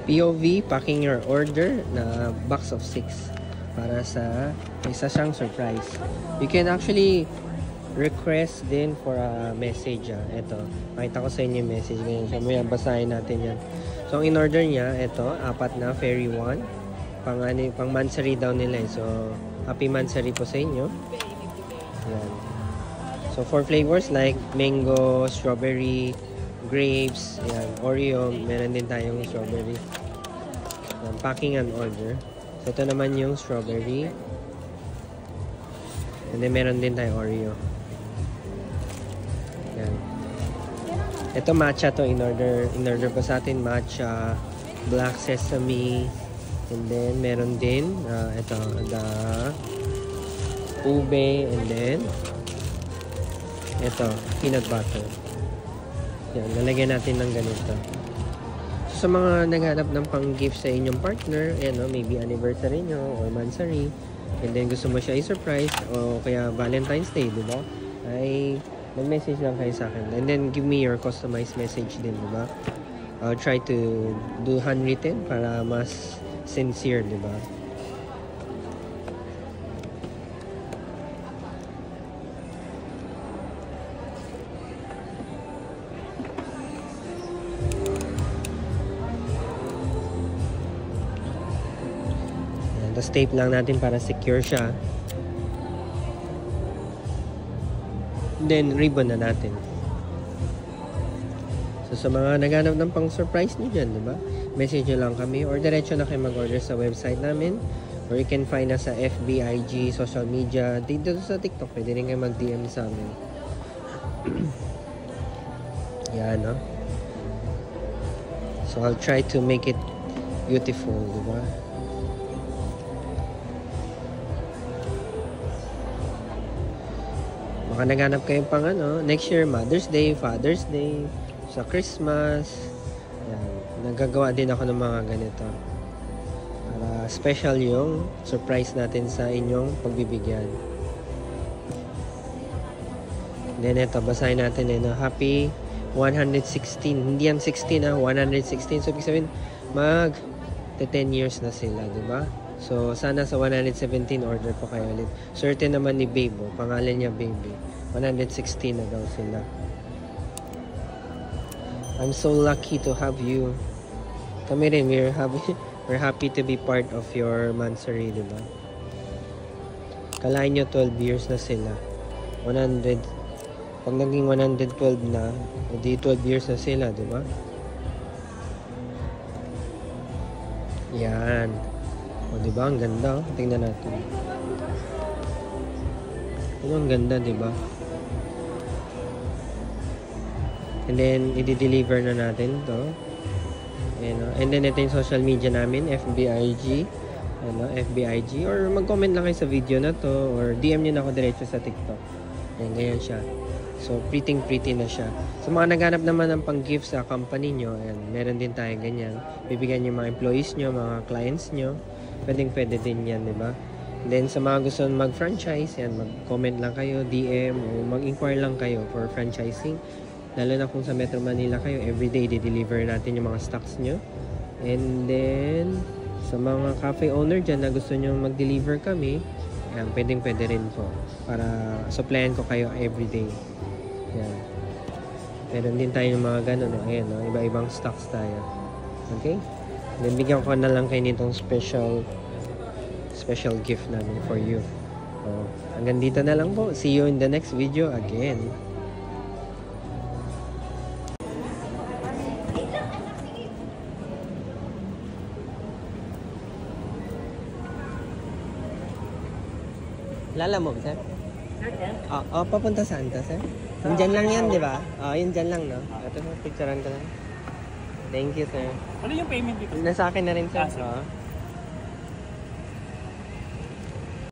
POV, packing your order na box of 6 para sa isa siyang surprise. You can actually request din for a message. Ito, makita ko sa inyo yung message. Ganyan siya. May basahin natin yan. So, ang in-order niya, ito, 4 na, Fairy 1. Pang mansari daw nila eh. So, happy mansari po sa inyo. Yan. So, 4 flavors like mango, strawberry, grapes, yan, Oreo. Meron din tayong strawberry. Yan, packing and order. So, ito naman yung strawberry. And then, meron din tayong Oreo. Yan. Ito matcha to in-order. In-order po sa atin matcha, black sesame. And then, meron din ito, the ube. And then, ito, peanut butter. Yan, lalagyan natin ng ganito. So, sa mga naghanap ng pang-gift sa inyong partner, ayan, no, maybe anniversary nyo or mansari, and then gusto mo siya i-surprise, o kaya Valentine's Day, diba? Ay, mag-message lang kayo sa akin. And then, give me your customized message din, diba? I'll try to do handwritten para mas sincere, diba? Tapos tape lang natin para secure siya. Then ribbon na natin. So sa mga naghanap ng pang surprise nyo dyan, diba? Message nyo lang kami or diretso na kayo mag-order sa website namin, or you can find us sa FB, IG, social media. Dito sa TikTok, pwede rin kayo mag-DM sa amin. Yan, no? So I'll try to make it beautiful, diba? Baka naghanap kayo pang next year, Mother's Day, Father's Day, sa Christmas. Yan. Nagagawa din ako ng mga ganito. Para special yung surprise natin sa inyong pagbibigyan. Then ito, basahin natin happy 116. Hindi yan 16 116. So, ibig sabihin, mag 10 years na sila, diba? So, sana sa 117 order po kayo ulit. Certain naman ni Babe, pangalan niya Baby. 116 na daw sila. I'm so lucky to have you. Kami rin, we're happy to be part of your mansari, diba? Kalahin nyo 12 years na sila. 100. Pag naging 112 na, hindi 12 years na sila, diba? Yan. O, diba? Ang ganda. Tingnan natin. Ang ganda, diba? And then, i-deliver na natin to. And then, ito yung social media namin, FBIG. FBIG. Or mag-comment lang kayo sa video na to. Or DM nyo na ako diretso sa TikTok. Ayan, ganyan siya. So, pretty na siya. So, mga naghanap naman ng pang-gift sa company nyo, ayan, meron din tayo ganyan. Bibigyan nyo mga employees nyo, mga clients nyo. Pwede din yan, diba? Then, sa mga gusto mag-franchise, yan, mag-comment lang kayo, DM, o mag-inquire lang kayo for franchising. Lalo na kung sa Metro Manila kayo, everyday, di-deliver natin yung mga stocks nyo. And then, sa mga cafe owner dyan na gusto nyo mag-deliver kami, yan, pwede rin po. Para supplyan ko kayo everyday. Yan. Meron din tayo ng mga ganun, ayan, iba-ibang stocks tayo. Okay? Then, bigyan ko na lang kayo nitong special gift namin for you. So, hanggang dito na lang po. See you in the next video again. Lala mo, sir? Papunta saan ka, sir? Yung dyan lang yan, di ba? Yun dyan lang, no? Ito, picturean ko lang. Thank you, sir. Ano yung payment dito? Nasa akin na rin, sir.